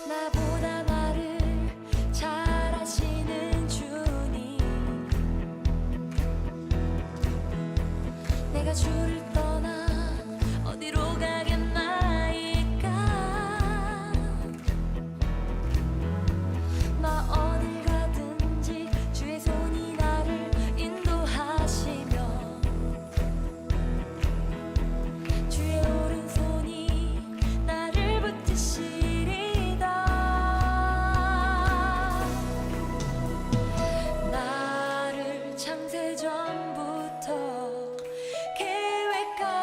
나보다 나를 잘 아시는 주님, 내가 주를 떠나 어디로 가겠나이까. 나 어딜 가든지 주의 손이 나를 인도하시며 주의 오른손이 나를 붙드시리다. 나를 창세전부터 계획하셨네.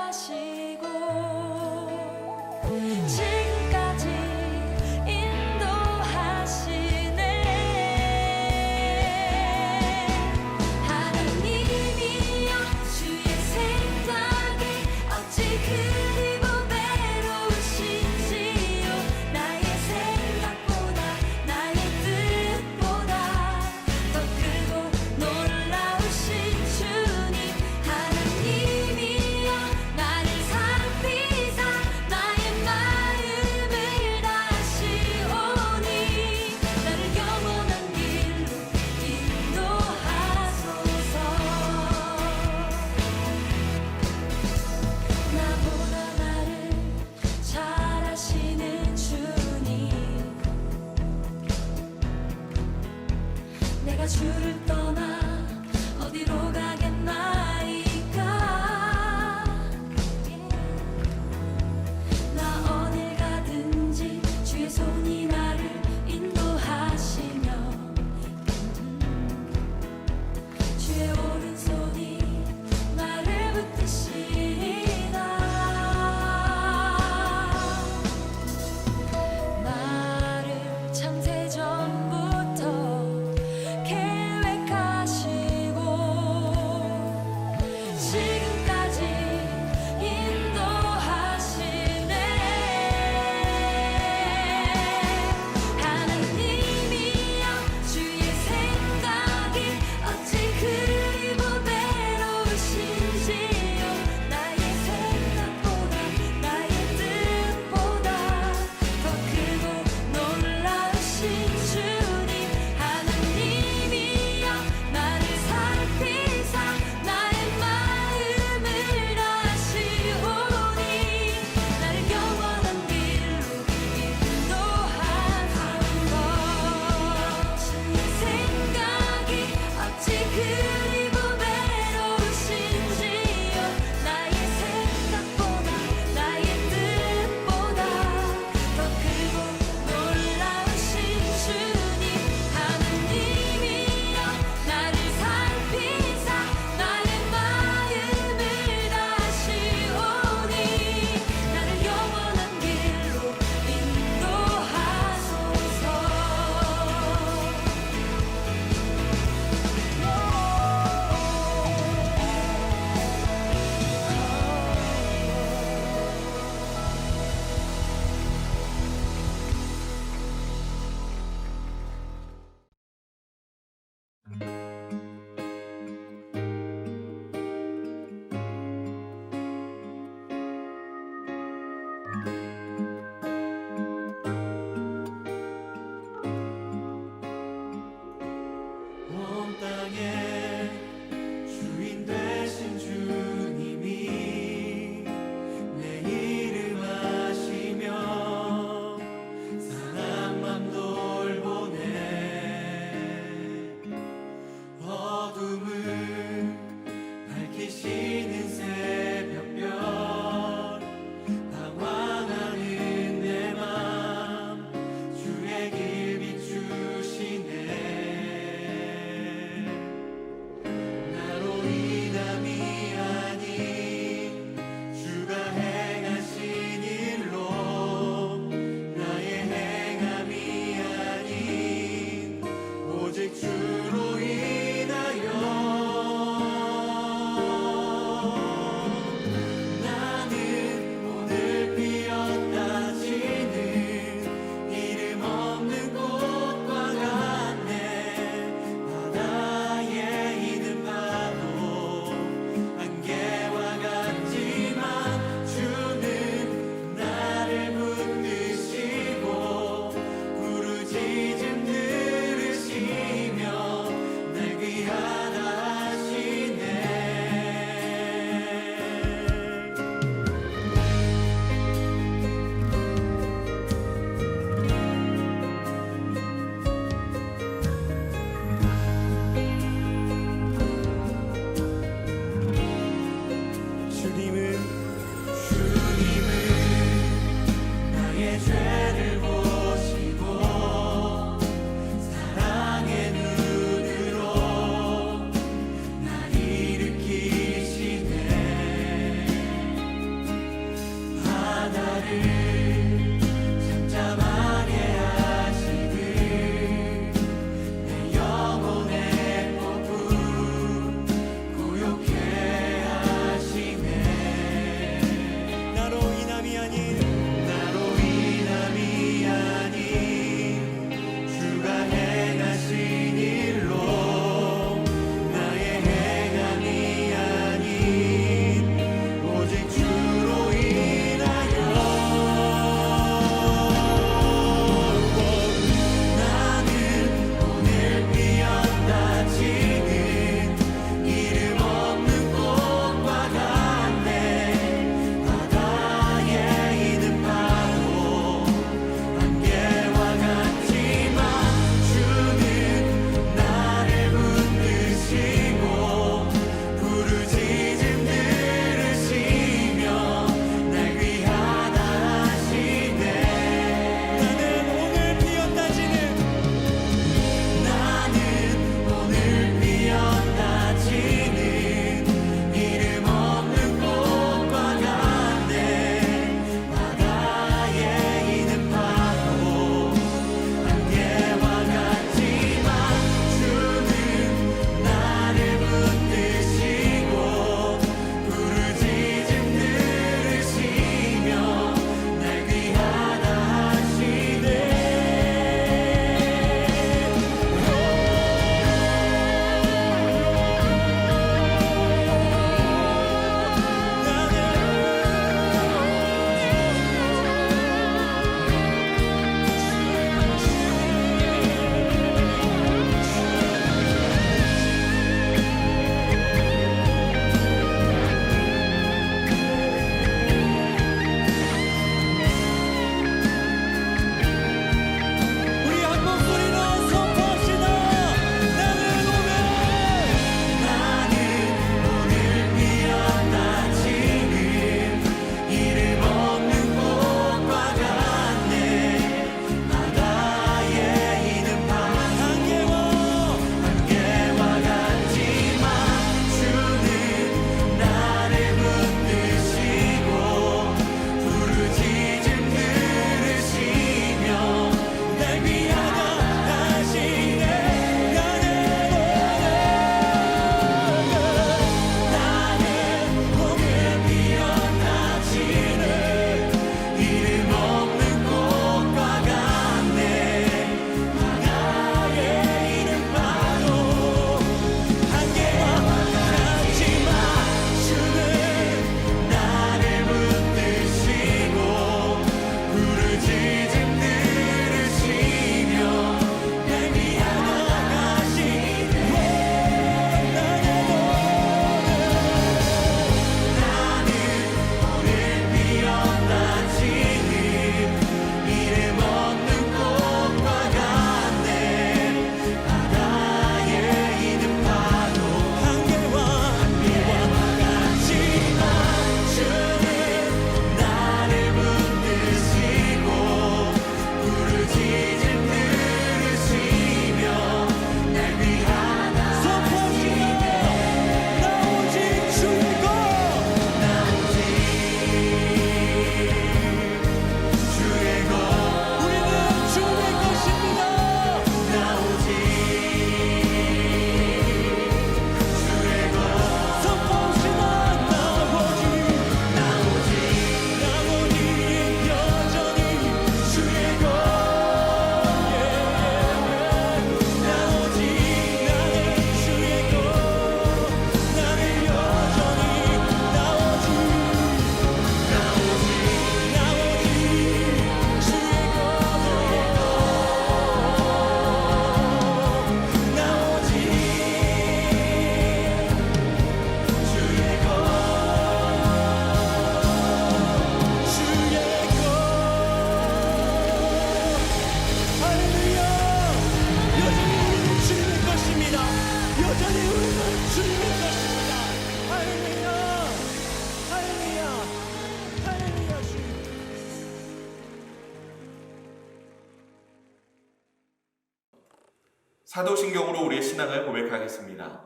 사도신경으로 우리의 신앙을 고백하겠습니다.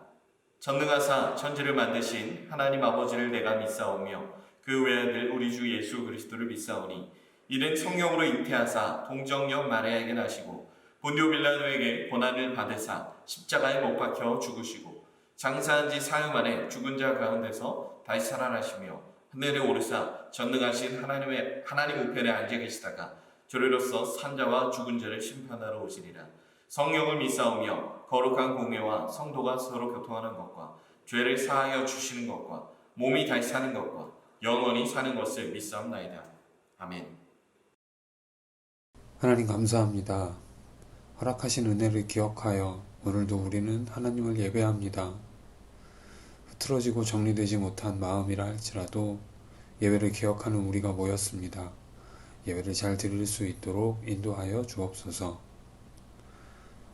전능하사 천지를 만드신 하나님 아버지를 내가 믿사오며 그 외아들 우리 주 예수 그리스도를 믿사오니 이는 성령으로 잉태하사 동정녀 마리아에게 나시고 본디오 빌라도에게 고난을 받으사 십자가에 못 박혀 죽으시고 장사한 지 사흘 만에 죽은 자 가운데서 다시 살아나시며 하늘에 오르사 전능하신 하나님 우편에 앉아 계시다가 저리로서 산자와 죽은 자를 심판하러 오시리라. 성령을 믿사오며 거룩한 공회와 성도가 서로 교통하는 것과 죄를 사하여 주시는 것과 몸이 다시 사는 것과 영원히 사는 것을 믿사옵나이다. 아멘. 하나님 감사합니다. 허락하신 은혜를 기억하여 오늘도 우리는 하나님을 예배합니다. 흐트러지고 정리되지 못한 마음이라 할지라도 예배를 기억하는 우리가 모였습니다. 예배를 잘 드릴 수 있도록 인도하여 주옵소서.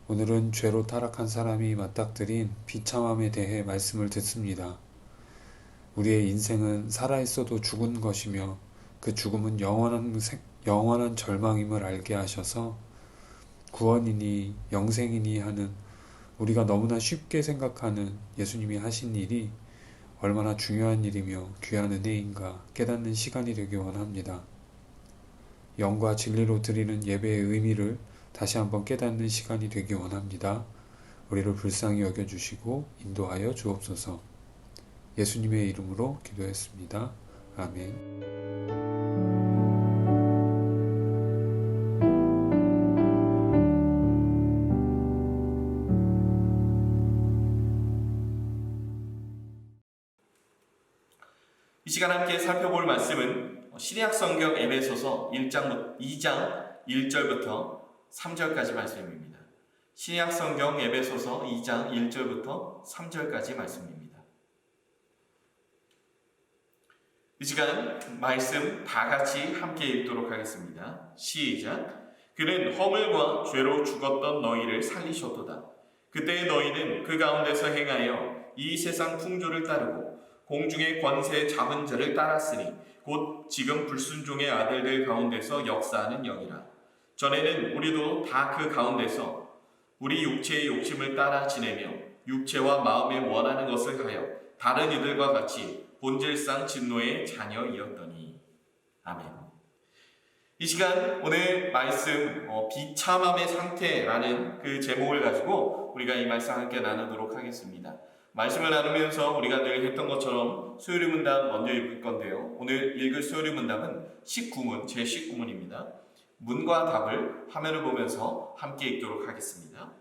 오늘은 죄로 타락한 사람이 맞닥뜨린 비참함에 대해 말씀을 듣습니다. 우리의 인생은 살아있어도 죽은 것이며 그 죽음은 영원한 절망임을 알게 하셔서 구원이니 영생이니 하는 우리가 너무나 쉽게 생각하는 예수님이 하신 일이 얼마나 중요한 일이며 귀한 은혜인가 깨닫는 시간이 되기 원합니다. 영과 진리로 드리는 예배의 의미를 다시 한번 깨닫는 시간이 되기 원합니다. 우리를 불쌍히 여겨주시고 인도하여 주옵소서. 예수님의 이름으로 기도했습니다. 아멘. 이 시간 함께 살펴볼 말씀은 신약성경 에베소서 2장 1절부터 3절까지 말씀입니다. 신약성경 에베소서 2장 1절부터 3절까지 말씀입니다. 이 시간 말씀 다 같이 함께 읽도록 하겠습니다. 시작. 그는 허물과 죄로 죽었던 너희를 살리셨도다. 그때 너희는 그 가운데서 행하여 이 세상 풍조를 따르고 공중의 권세 잡은 자를 따랐으니 곧 지금 불순종의 아들들 가운데서 역사하는 영이라. 전에는 우리도 다 그 가운데서 우리 육체의 욕심을 따라 지내며 육체와 마음에 원하는 것을 하여 다른 이들과 같이 본질상 진노의 자녀이었더니. 아멘. 이 시간 오늘 말씀 비참함의 상태라는 그 제목을 가지고 우리가 이 말씀 함께 나누도록 하겠습니다. 말씀을 나누면서 우리가 늘 했던 것처럼 수요일 문답 먼저 읽을 건데요. 오늘 읽을 수요일 문답은 19문, 제19문입니다. 문과 답을 화면을 보면서 함께 읽도록 하겠습니다.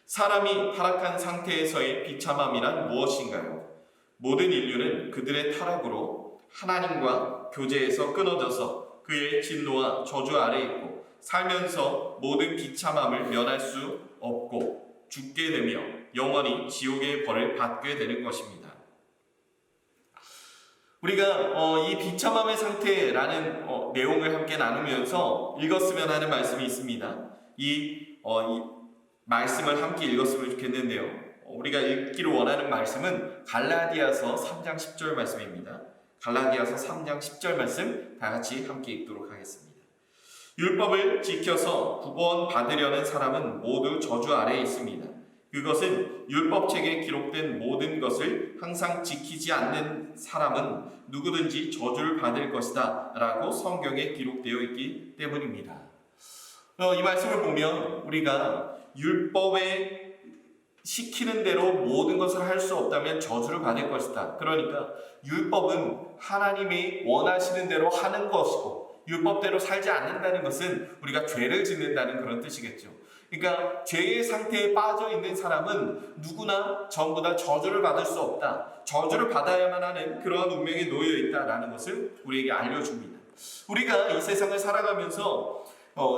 사람이 타락한 상태에서의 비참함이란 무엇인가요? 모든 인류는 그들의 타락으로 하나님과 교제에서 끊어져서 그의 진노와 저주 아래에 있고 살면서 모든 비참함을 면할 수 없고 죽게 되며 영원히 지옥의 벌을 받게 되는 것입니다. 우리가 이 비참함의 상태라는 내용을 함께 나누면서 읽었으면 하는 말씀이 있습니다. 이 말씀을 함께 읽었으면 좋겠는데요. 우리가 읽기를 원하는 말씀은 갈라디아서 3장 10절 말씀입니다. 갈라디아서 3장 10절 말씀 다 같이 함께 읽도록 하겠습니다. 율법을 지켜서 구원받으려는 사람은 모두 저주 아래에 있습니다. 그것은 율법책에 기록된 모든 것을 항상 지키지 않는 사람은 누구든지 저주를 받을 것이다 라고 성경에 기록되어 있기 때문입니다. 이 말씀을 보면 우리가 율법에 시키는 대로 모든 것을 할 수 없다면 저주를 받을 것이다. 그러니까 율법은 하나님이 원하시는 대로 하는 것이고 율법대로 살지 않는다는 것은 우리가 죄를 짓는다는 그런 뜻이겠죠. 그러니까 죄의 상태에 빠져 있는 사람은 누구나 전부 다 저주를 받을 수 없다. 저주를 받아야만 하는 그러한 운명에 놓여 있다라는 것을 우리에게 알려줍니다. 우리가 이 세상을 살아가면서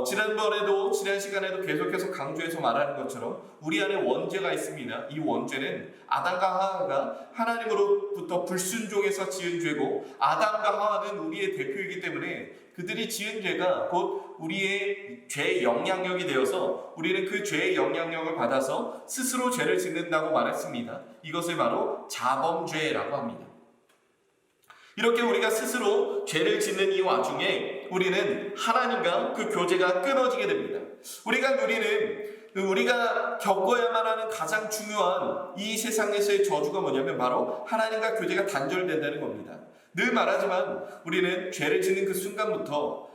지난 시간에도 계속해서 강조해서 말하는 것처럼 우리 안에 원죄가 있습니다. 이 원죄는 아담과 하와가 하나님으로부터 불순종해서 지은 죄고 아담과 하와는 우리의 대표이기 때문에 그들이 지은 죄가 곧 우리의 죄의 영향력이 되어서 우리는 그 죄의 영향력을 받아서 스스로 죄를 짓는다고 말했습니다. 이것을 바로 자범죄라고 합니다. 이렇게 우리가 스스로 죄를 짓는 이 와중에 우리는 하나님과 그 교제가 끊어지게 됩니다. 우리가 누리는 우리가 겪어야만 하는 가장 중요한 이 세상에서의 저주가 뭐냐면 바로 하나님과 교제가 단절된다는 겁니다. 늘 말하지만 우리는 죄를 짓는 그 순간부터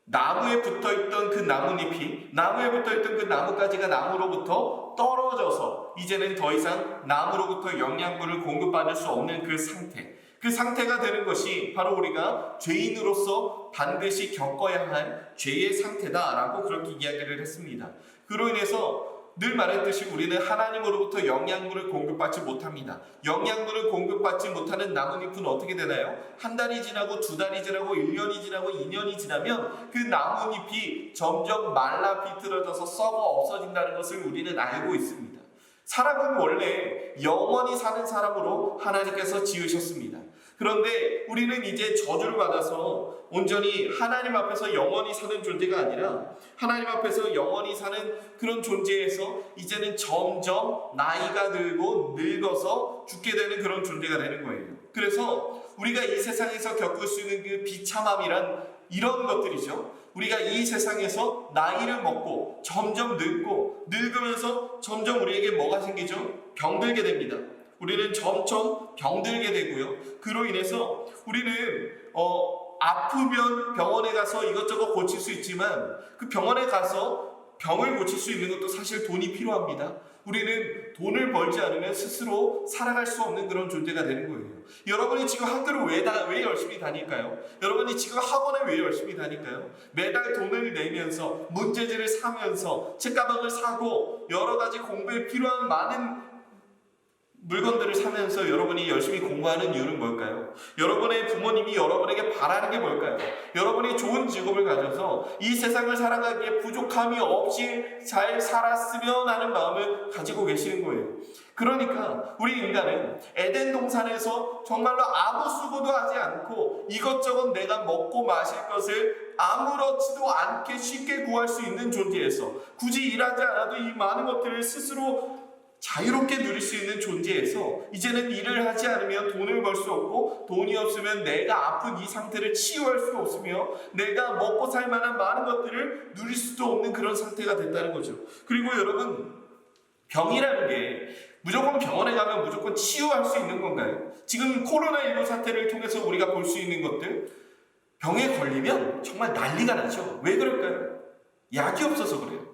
나무에 붙어있던 그 나뭇잎이 나무에 붙어있던 그 나뭇가지가 나무로부터 떨어져서 이제는 더 이상 나무로부터 영양분을 공급받을 수 없는 그 상태가 되는 것이 바로 우리가 죄인으로서 반드시 겪어야 할 죄의 상태다라고 그렇게 이야기를 했습니다. 그로 인해서 늘 말했듯이 우리는 하나님으로부터 영양분을 공급받지 못합니다. 영양분을 공급받지 못하는 나뭇잎은 어떻게 되나요? 한 달이 지나고 두 달이 지나고 1년이 지나고 2년이 지나면 그 나뭇잎이 점점 말라 비틀어져서 썩어 없어진다는 것을 우리는 알고 있습니다. 사람은 원래 영원히 사는 사람으로 하나님께서 지으셨습니다. 그런데 우리는 이제 저주를 받아서 온전히 하나님 앞에서 영원히 사는 존재가 아니라 하나님 앞에서 영원히 사는 그런 존재에서 이제는 점점 나이가 들고 늙어서 죽게 되는 그런 존재가 되는 거예요. 그래서 우리가 이 세상에서 겪을 수 있는 그 비참함이란 이런 것들이죠. 우리가 이 세상에서 나이를 먹고 점점 늙으면서 점점 우리에게 뭐가 생기죠? 병들게 됩니다. 우리는 점점 병들게 되고요. 그로 인해서 우리는 아프면 병원에 가서 이것저것 고칠 수 있지만 그 병원에 가서 병을 고칠 수 있는 것도 사실 돈이 필요합니다. 우리는 돈을 벌지 않으면 스스로 살아갈 수 없는 그런 존재가 되는 거예요. 여러분이 지금 학교를 왜 열심히 다닐까요? 여러분이 지금 학원에 왜 열심히 다닐까요? 매달 돈을 내면서 문제지를 사면서 책가방을 사고 여러 가지 공부에 필요한 많은 물건들을 사면서 여러분이 열심히 공부하는 이유는 뭘까요? 여러분의 부모님이 여러분에게 바라는 게 뭘까요? 여러분이 좋은 직업을 가져서 이 세상을 살아가기에 부족함이 없이 잘 살았으면 하는 마음을 가지고 계시는 거예요. 그러니까 우리 인간은 에덴 동산에서 정말로 아무 수고도 하지 않고 이것저것 내가 먹고 마실 것을 아무렇지도 않게 쉽게 구할 수 있는 존재에서 굳이 일하지 않아도 이 많은 것들을 스스로 자유롭게 누릴 수 있는 존재에서 이제는 일을 하지 않으면 돈을 벌 수 없고 돈이 없으면 내가 아픈 이 상태를 치유할 수 없으며 내가 먹고 살 만한 많은 것들을 누릴 수도 없는 그런 상태가 됐다는 거죠. 그리고 여러분, 병이라는 게 무조건 병원에 가면 무조건 치유할 수 있는 건가요? 지금 코로나19 사태를 통해서 우리가 볼 수 있는 것들, 병에 걸리면 정말 난리가 나죠. 왜 그럴까요? 약이 없어서 그래요.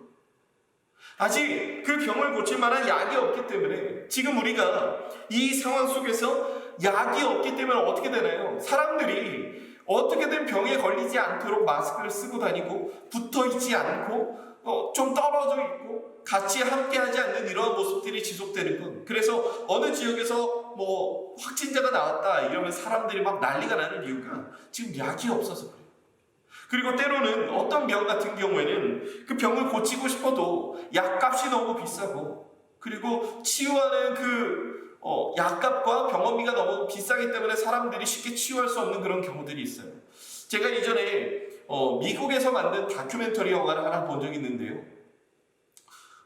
아직 그 병을 고칠 만한 약이 없기 때문에 지금 우리가 이 상황 속에서 약이 없기 때문에 어떻게 되나요? 사람들이 어떻게든 병에 걸리지 않도록 마스크를 쓰고 다니고 붙어있지 않고 좀 떨어져 있고 같이 함께하지 않는 이러한 모습들이 지속되는 건, 그래서 어느 지역에서 뭐 확진자가 나왔다 이러면 사람들이 막 난리가 나는 이유가 지금 약이 없어서 그래요. 그리고 때로는 어떤 병 같은 경우에는 그 병을 고치고 싶어도 약값이 너무 비싸고, 그리고 치유하는 그 약값과 병원비가 너무 비싸기 때문에 사람들이 쉽게 치유할 수 없는 그런 경우들이 있어요. 제가 이전에 미국에서 만든 다큐멘터리 영화를 하나 본 적이 있는데요.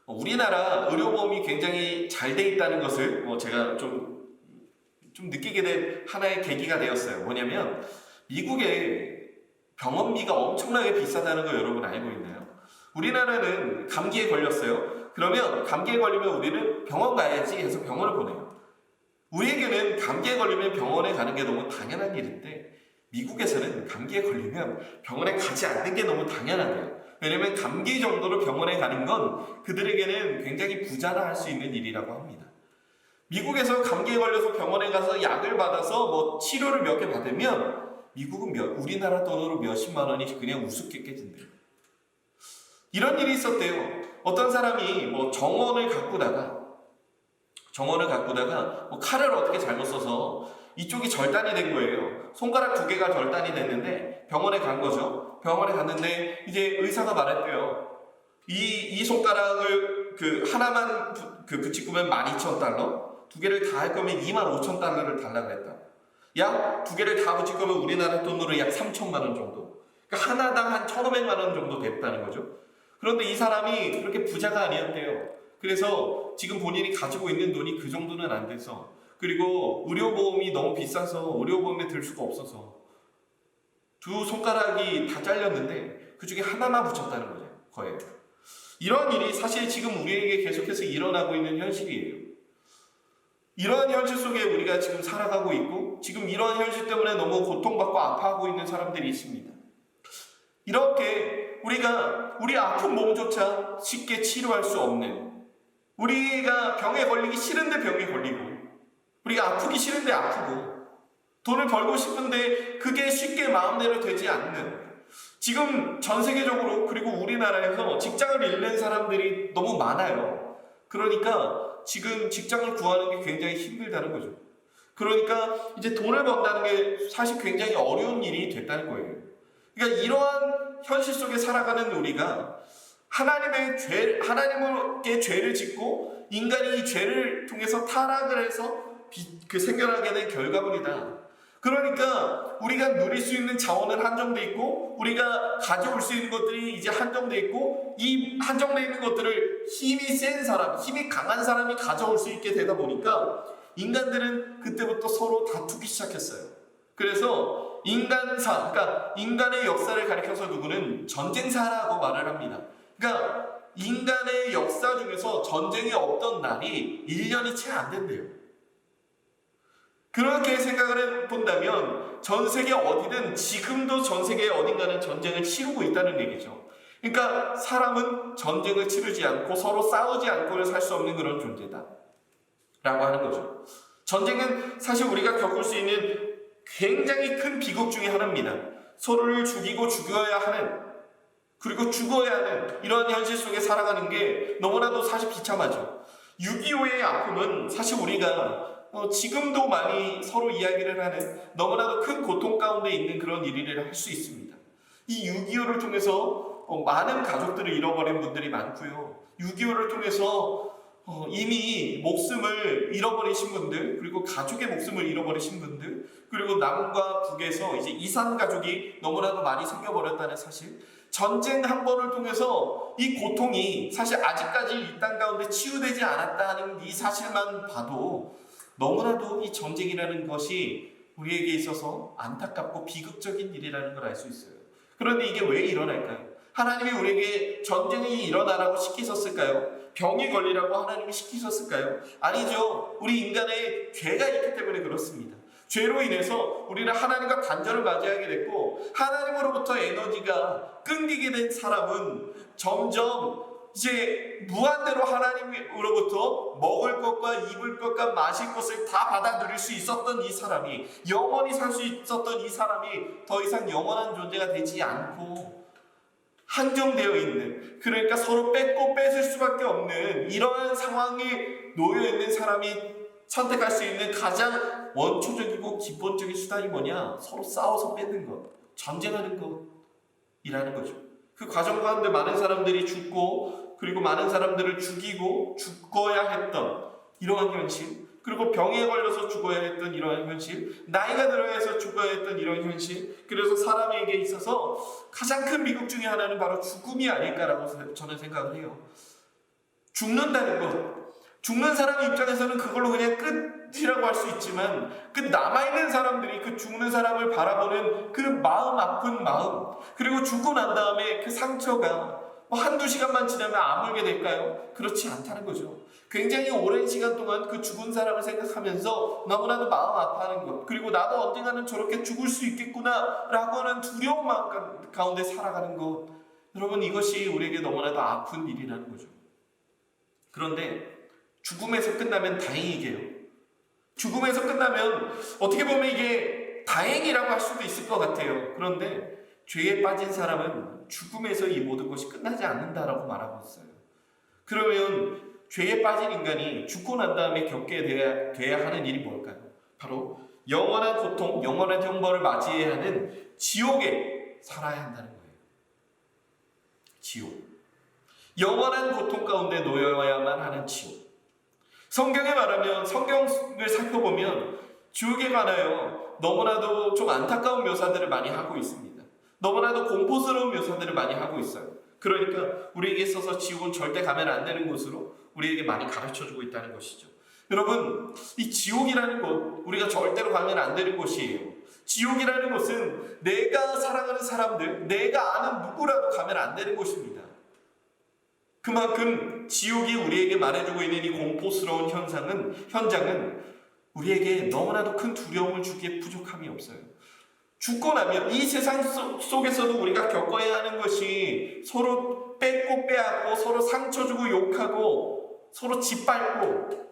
우리나라 의료보험이 굉장히 잘 돼 있다는 것을 제가 좀 느끼게 된 하나의 계기가 되었어요. 뭐냐면 미국에 병원비가 엄청나게 비싸다는 거 여러분 알고 있나요? 우리나라는 감기에 걸렸어요. 그러면 감기에 걸리면 우리는 병원 가야지 해서 병원을 보내요. 우리에게는 감기에 걸리면 병원에 가는 게 너무 당연한 일인데 미국에서는 감기에 걸리면 병원에 가지 않는 게 너무 당연하대요. 왜냐면 감기 정도로 병원에 가는 건 그들에게는 굉장히 부자라 할 수 있는 일이라고 합니다. 미국에서 감기에 걸려서 병원에 가서 약을 받아서 치료를 몇 개 받으면 미국은 우리나라 돈으로 몇십만 원이 그냥 우습게 깨진대요. 이런 일이 있었대요. 어떤 사람이 정원을 가꾸다가 칼을 어떻게 잘못 써서 이쪽이 절단이 된 거예요. 손가락 2개가 절단이 됐는데 병원에 간 거죠. 병원에 갔는데 이제 의사가 말했대요. 이 손가락을 하나만 붙이면 $12,000, 2개를 다 할 거면 $25,000를 달라 그랬다. 약 2개를 다 붙일 거면 우리나라 돈으로 약 3천만 원 정도. 그러니까 하나당 한 1,500만 원 정도 됐다는 거죠. 그런데 이 사람이 그렇게 부자가 아니었대요. 그래서 지금 본인이 가지고 있는 돈이 그 정도는 안 돼서, 그리고 의료보험이 너무 비싸서 의료보험에 들 수가 없어서 2 손가락이 다 잘렸는데 그 중에 하나만 붙였다는 거예요. 이런 일이 사실 지금 우리에게 계속해서 일어나고 있는 현실이에요. 이러한 현실 속에 우리가 지금 살아가고 있고 지금 이러한 현실 때문에 너무 고통받고 아파하고 있는 사람들이 있습니다. 이렇게 우리가 우리 아픈 몸조차 쉽게 치료할 수 없는, 우리가 병에 걸리기 싫은데 병에 걸리고, 우리가 아프기 싫은데 아프고, 돈을 벌고 싶은데 그게 쉽게 마음대로 되지 않는, 지금 전 세계적으로 그리고 우리나라에서 직장을 잃는 사람들이 너무 많아요. 그러니까 지금 직장을 구하는 게 굉장히 힘들다는 거죠. 그러니까 이제 돈을 번다는 게 사실 굉장히 어려운 일이 됐다는 거예요. 그러니까 이러한 현실 속에 살아가는 우리가 하나님께 죄를 짓고 인간이 이 죄를 통해서 타락을 해서 생겨나게 된 결과물이다. 그러니까 우리가 누릴 수 있는 자원은 한정돼 있고 우리가 가져올 수 있는 것들이 이제 한정돼 있고, 이 한정돼 있는 것들을 힘이 센 사람, 힘이 강한 사람이 가져올 수 있게 되다 보니까 인간들은 그때부터 서로 다투기 시작했어요. 그래서 인간사, 그러니까 인간의 역사를 가리켜서 누구는 전쟁사라고 말을 합니다. 그러니까 인간의 역사 중에서 전쟁이 없던 날이 1년이 채 안 된대요. 그렇게 생각을 해본다면 전 세계 어디든 지금도 전 세계 어딘가는 전쟁을 치르고 있다는 얘기죠. 그러니까 사람은 전쟁을 치르지 않고 서로 싸우지 않고는 살 수 없는 그런 존재다 라고 하는 거죠. 전쟁은 사실 우리가 겪을 수 있는 굉장히 큰 비극 중에 하나입니다. 서로를 죽이고 죽여야 하는, 그리고 죽어야 하는 이런 현실 속에 살아가는 게 너무나도 사실 비참하죠. 6.25의 아픔은 사실 우리가 지금도 많이 서로 이야기를 하는 너무나도 큰 고통 가운데 있는 그런 일을 할 수 있습니다. 이 6.25를 통해서 많은 가족들을 잃어버린 분들이 많고요. 6.25를 통해서 이미 목숨을 잃어버리신 분들, 그리고 가족의 목숨을 잃어버리신 분들, 그리고 남과 북에서 이제 이산 가족이 너무나도 많이 생겨버렸다는 사실, 전쟁 한 번을 통해서 이 고통이 사실 아직까지 이 땅 가운데 치유되지 않았다는 이 사실만 봐도 너무나도 이 전쟁이라는 것이 우리에게 있어서 안타깝고 비극적인 일이라는 걸 알 수 있어요. 그런데 이게 왜 일어날까요? 하나님이 우리에게 전쟁이 일어나라고 시키셨을까요? 병이 걸리라고 하나님이 시키셨을까요? 아니죠. 우리 인간의 죄가 있기 때문에 그렇습니다. 죄로 인해서 우리는 하나님과 단절을 맞이하게 됐고, 하나님으로부터 에너지가 끊기게 된 사람은 점점 이제 무한대로 하나님으로부터 먹을 것과 입을 것과 마실 것을 다 받아 누릴 수 있었던 이 사람이, 영원히 살 수 있었던 이 사람이 더 이상 영원한 존재가 되지 않고 한정되어 있는, 그러니까 서로 뺏고 뺏을 수밖에 없는 이러한 상황에 놓여 있는 사람이 선택할 수 있는 가장 원초적이고 기본적인 수단이 뭐냐? 서로 싸워서 뺏는 것, 전쟁하는 것이라는 거죠. 그 과정 가운데 많은 사람들이 죽고, 그리고 많은 사람들을 죽이고 죽어야 했던 이러한 현실, 그리고 병에 걸려서 죽어야 했던 이러한 현실, 나이가 들어야 해서 죽어야 했던 이러한 현실, 그래서 사람에게 있어서 가장 큰 비극 중에 하나는 바로 죽음이 아닐까라고 저는 생각을 해요. 죽는다는 것, 죽는 사람 입장에서는 그걸로 그냥 끝이라고 할 수 있지만, 그 남아있는 사람들이 그 죽는 사람을 바라보는 그 마음, 아픈 마음, 그리고 죽고 난 다음에 그 상처가 한두 시간만 지나면 아물게 될까요? 그렇지 않다는 거죠. 굉장히 오랜 시간 동안 그 죽은 사람을 생각하면서 너무나도 마음 아파하는 것, 그리고 나도 언젠가는 저렇게 죽을 수 있겠구나 라고 하는 두려운 마음 가운데 살아가는 것, 여러분, 이것이 우리에게 너무나도 아픈 일이라는 거죠. 그런데 죽음에서 끝나면 다행이게요. 죽음에서 끝나면 어떻게 보면 이게 다행이라고 할 수도 있을 것 같아요. 그런데 죄에 빠진 사람은 죽음에서 이 모든 것이 끝나지 않는다라고 말하고 있어요. 그러면 죄에 빠진 인간이 죽고 난 다음에 겪게 돼야 하는 일이 뭘까요? 바로 영원한 고통, 영원한 형벌을 맞이해야 하는 지옥에 살아야 한다는 거예요. 지옥. 영원한 고통 가운데 놓여야만 하는 지옥. 성경에 말하면, 성경을 살펴보면 지옥에 관하여 너무나도 좀 안타까운 묘사들을 많이 하고 있습니다. 너무나도 공포스러운 묘사들을 많이 하고 있어요. 그러니까 우리에게 있어서 지옥은 절대 가면 안 되는 곳으로 우리에게 많이 가르쳐주고 있다는 것이죠. 여러분, 이 지옥이라는 곳, 우리가 절대로 가면 안 되는 곳이에요. 지옥이라는 곳은 내가 사랑하는 사람들, 내가 아는 누구라도 가면 안 되는 곳입니다. 그만큼 지옥이 우리에게 말해주고 있는 이 공포스러운 현장은 우리에게 너무나도 큰 두려움을 주기에 부족함이 없어요. 죽고 나면 이 세상 속에서도 우리가 겪어야 하는 것이 서로 뺏고 빼앗고 서로 상처 주고 욕하고 서로 짓밟고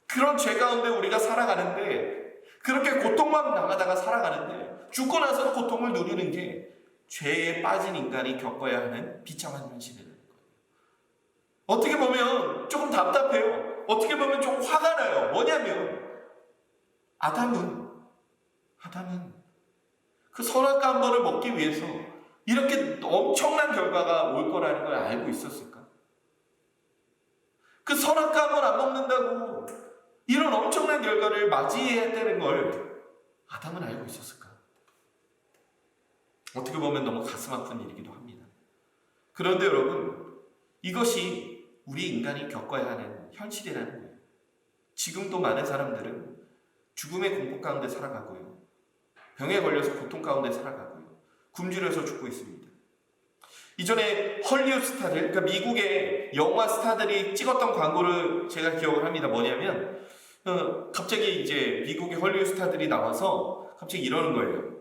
그런 죄 가운데 우리가 살아가는데, 그렇게 고통만 당하다가 살아가는데 죽고 나서 고통을 누리는 게 죄에 빠진 인간이 겪어야 하는 비참한 현실이라는 거예요. 어떻게 보면 조금 답답해요. 어떻게 보면 좀 화가 나요. 뭐냐면 아담은 그 선악과 한 번을 먹기 위해서 이렇게 엄청난 결과가 올 거라는 걸 알고 있었을까? 그 선악과 한 번 안 먹는다고 이런 엄청난 결과를 맞이해야 되는 걸 아담은 알고 있었을까? 어떻게 보면 너무 가슴 아픈 일이기도 합니다. 그런데 여러분, 이것이 우리 인간이 겪어야 하는 현실이라는 거예요. 지금도 많은 사람들은 죽음의 공포 가운데 살아가고요, 병에 걸려서 고통 가운데 살아가고요, 굶주려서 죽고 있습니다. 이전에 헐리우드 스타들, 그러니까 미국의 영화 스타들이 찍었던 광고를 제가 기억을 합니다. 뭐냐면 갑자기 이제 미국의 헐리우드 스타들이 나와서 갑자기 이러는 거예요.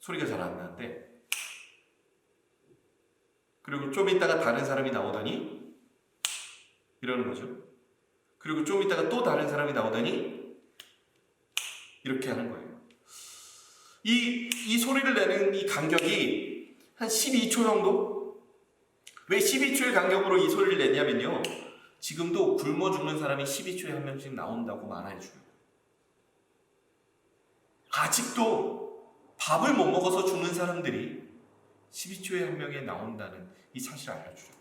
소리가 잘 안 나는데, 그리고 좀 있다가 다른 사람이 나오더니 이러는 거죠. 그리고 좀 있다가 또 다른 사람이 나오더니 이렇게 하는 거예요. 이 소리를 내는 이 간격이 한 12초 정도? 왜 12초의 간격으로 이 소리를 내냐면요, 지금도 굶어 죽는 사람이 12초에 한 명씩 나온다고 말해줘요. 아직도 밥을 못 먹어서 죽는 사람들이 12초에 한 명에 나온다는 이 사실을 알려줘요.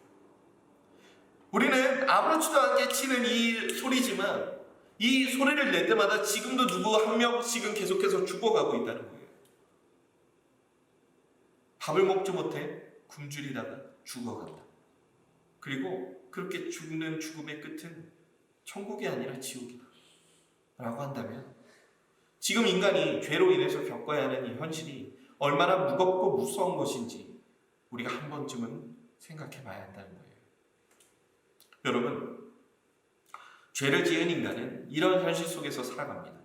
우리는 아무렇지도 않게 치는 이 소리지만 이 소리를 낼 때마다 지금도 누구 한 명씩은 계속해서 죽어가고 있다는 거예요. 밥을 먹지 못해 굶주리다가 죽어간다. 그리고 그렇게 죽는 죽음의 끝은 천국이 아니라 지옥이다 라고 한다면, 지금 인간이 죄로 인해서 겪어야 하는 이 현실이 얼마나 무겁고 무서운 것인지 우리가 한 번쯤은 생각해 봐야 한다는 거예요. 여러분, 죄를 지은 인간은 이런 현실 속에서 살아갑니다.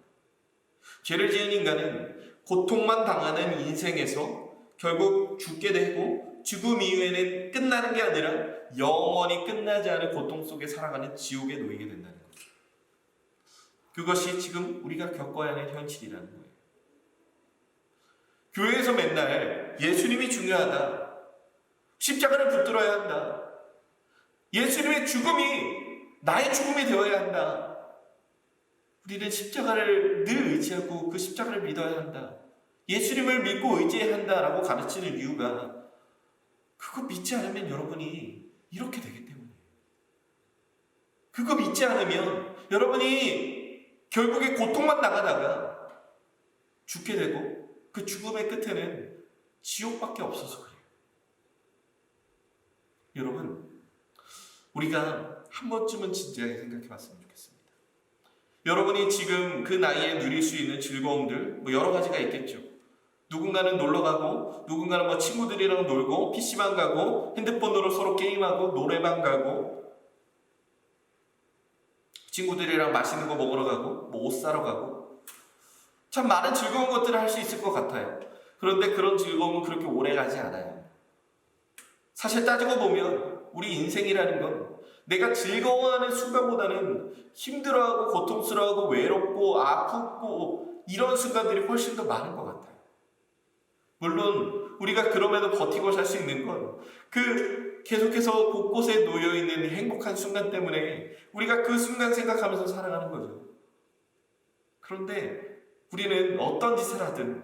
죄를 지은 인간은 고통만 당하는 인생에서 결국 죽게 되고, 죽음 이후에는 끝나는 게 아니라 영원히 끝나지 않을 고통 속에 살아가는 지옥에 놓이게 된다는 거죠. 그것이 지금 우리가 겪어야 하는 현실이라는 거예요. 교회에서 맨날 예수님이 중요하다, 십자가를 붙들어야 한다, 예수님의 죽음이 나의 죽음이 되어야 한다, 우리는 십자가를 늘 의지하고 그 십자가를 믿어야 한다, 예수님을 믿고 의지해야 한다라고 가르치는 이유가, 그거 믿지 않으면 여러분이 이렇게 되기 때문이에요. 그거 믿지 않으면 여러분이 결국에 고통만 당하다가 죽게 되고 그 죽음의 끝에는 지옥밖에 없어서 그래요. 여러분, 우리가 한 번쯤은 진지하게 생각해 봤으면 좋겠습니다. 여러분이 지금 그 나이에 누릴 수 있는 즐거움들 여러 가지가 있겠죠. 누군가는 놀러 가고, 누군가는 친구들이랑 놀고, PC방 가고, 핸드폰으로 서로 게임하고, 노래방 가고, 친구들이랑 맛있는 거 먹으러 가고, 옷 사러 가고, 참 많은 즐거운 것들을 할 수 있을 것 같아요. 그런데 그런 즐거움은 그렇게 오래 가지 않아요. 사실 따지고 보면 우리 인생이라는 건 내가 즐거워하는 순간보다는 힘들어하고 고통스러워하고 외롭고 아프고 이런 순간들이 훨씬 더 많은 것 같아요. 물론 우리가 그럼에도 버티고 살 수 있는 건 그 계속해서 곳곳에 놓여있는 행복한 순간 때문에 우리가 그 순간 생각하면서 살아가는 거죠. 그런데 우리는 어떤 짓을 하든,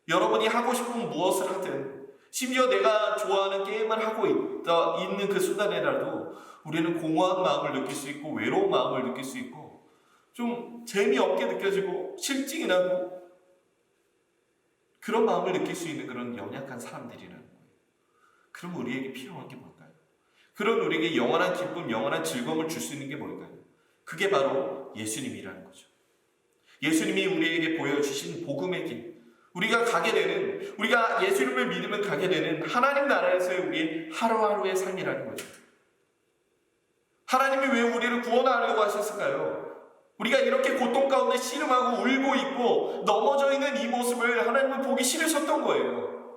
여러분이 하고 싶은 무엇을 하든, 심지어 내가 좋아하는 게임을 하고 있는 그 순간에라도 우리는 공허한 마음을 느낄 수 있고, 외로운 마음을 느낄 수 있고, 좀 재미없게 느껴지고 실증이 나고, 그런 마음을 느낄 수 있는 그런 연약한 사람들이라는 거예요. 그럼 우리에게 필요한 게 뭘까요? 그런 우리에게 영원한 기쁨, 영원한 즐거움을 줄 수 있는 게 뭘까요? 그게 바로 예수님이라는 거죠. 예수님이 우리에게 보여주신 복음의 길, 우리가 가게 되는, 우리가 예수님을 믿으면 가게 되는 하나님 나라에서의 우리의 하루하루의 삶이라는 거죠. 하나님이 왜 우리를 구원하려고 하셨을까요? 우리가 이렇게 고통 가운데 씨름하고 울고 있고 넘어져 있는 이 모습을 하나님은 보기 싫으셨던 거예요.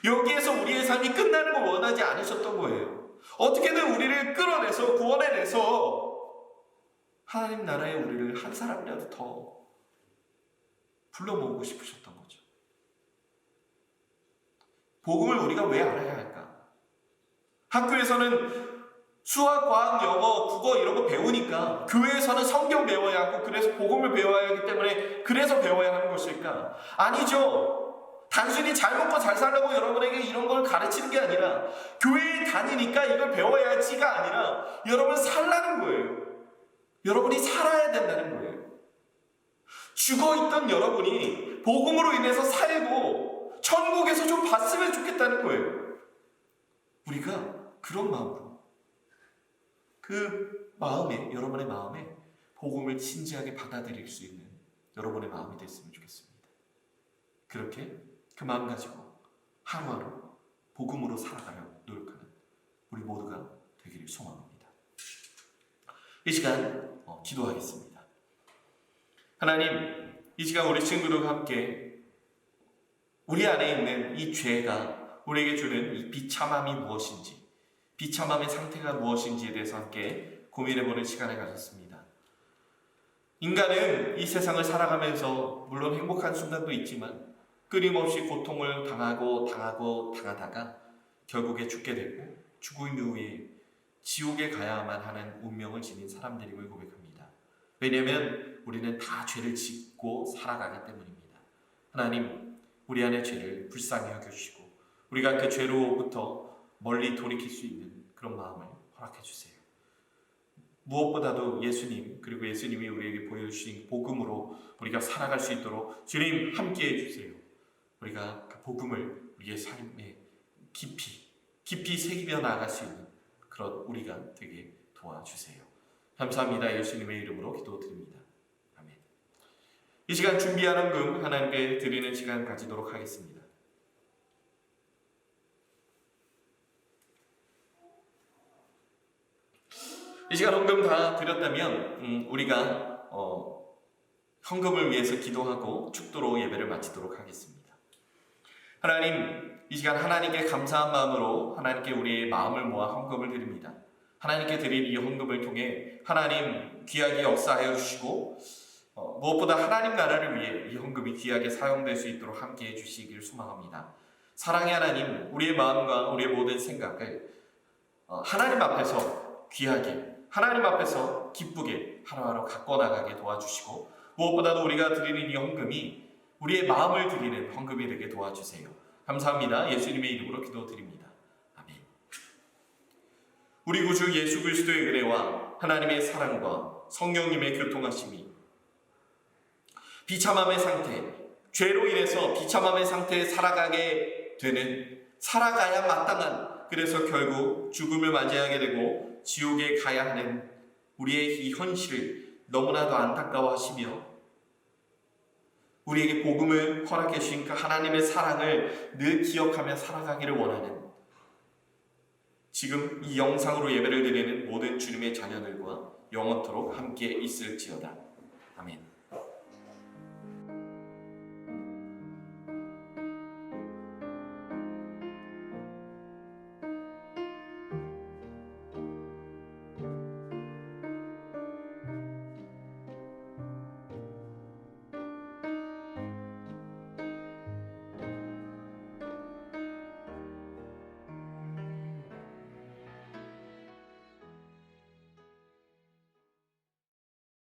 여기에서 우리의 삶이 끝나는 걸 원하지 않으셨던 거예요. 어떻게든 우리를 끌어내서 구원해내서 하나님 나라에 우리를 한 사람이라도 더 불러 모으고 싶으셨던 거죠. 복음을 우리가 왜 알아야 할까? 학교에서는 수학, 과학, 영어, 국어 이런 거 배우니까 교회에서는 성경 배워야 하고 그래서 복음을 배워야 하기 때문에 그래서 배워야 하는 것일까? 아니죠. 단순히 잘 먹고 잘 살라고 여러분에게 이런 걸 가르치는 게 아니라 교회에 다니니까 이걸 배워야지가 아니라 여러분 살라는 거예요. 여러분이 살아야 된다는 거예요. 죽어있던 여러분이 복음으로 인해서 살고 천국에서 좀 봤으면 좋겠다는 거예요. 우리가 그런 마음으로 그 마음에, 여러분의 마음에 복음을 진지하게 받아들일 수 있는 여러분의 마음이 됐으면 좋겠습니다. 그렇게 그 마음 가지고 하루하루 복음으로 살아가려 노력하는 우리 모두가 되기를 소망합니다. 이 시간 기도하겠습니다. 하나님, 이 시간 우리 친구들과 함께 우리 안에 있는 이 죄가 우리에게 주는 이 비참함이 무엇인지, 비참함의 상태가 무엇인지에 대해서 함께 고민해보는 시간을 가졌습니다. 인간은 이 세상을 살아가면서 물론 행복한 순간도 있지만 끊임없이 고통을 당하다가 결국에 죽게 되고 죽음 이후에 지옥에 가야만 하는 운명을 지닌 사람들임을 고백합니다. 왜냐하면 우리는 다 죄를 짓고 살아가기 때문입니다. 하나님, 우리 안의 죄를 불쌍히 여겨주시고 우리가 그 죄로부터 멀리 돌이킬 수 있는 그런 마음을 허락해 주세요. 무엇보다도 예수님, 그리고 예수님이 우리에게 보여주신 복음으로 우리가 살아갈 수 있도록 주님 함께해 주세요. 우리가 그 복음을 우리의 삶에 깊이 새기며 나아갈 수 있는 그런 우리가 되게 도와주세요. 감사합니다. 예수님의 이름으로 기도드립니다. 아멘. 이 시간 준비하는 금 하나님께 드리는 시간 가지도록 하겠습니다. 이 시간 헌금 다 드렸다면 우리가 헌금을 위해서 기도하고 축도로 예배를 마치도록 하겠습니다. 하나님, 이 시간 하나님께 감사한 마음으로 하나님께 우리의 마음을 모아 헌금을 드립니다. 하나님께 드린 이 헌금을 통해 하나님 귀하게 역사하여 주시고 무엇보다 하나님 나라를 위해 이 헌금이 귀하게 사용될 수 있도록 함께해 주시길 소망합니다. 사랑의 하나님, 우리의 마음과 우리의 모든 생각을 하나님 앞에서 귀하게, 하나님 앞에서 기쁘게 하루하루 갖고 나가게 도와주시고 무엇보다도 우리가 드리는 이 헌금이 우리의 마음을 드리는 헌금이 되게 도와주세요. 감사합니다. 예수님의 이름으로 기도드립니다. 아멘. 우리 구주 예수 그리스도의 은혜와 하나님의 사랑과 성령님의 교통하심이 비참함의 상태, 죄로 인해서 비참함의 상태에 살아가게 되는, 살아가야 마땅한, 그래서 결국 죽음을 맞이하게 되고 지옥에 가야 하는 우리의 이 현실을 너무나도 안타까워하시며 우리에게 복음을 허락해 주신 그 하나님의 사랑을 늘 기억하며 살아가기를 원하는 지금 이 영상으로 예배를 드리는 모든 주님의 자녀들과 영원토록 함께 있을지어다. 아멘.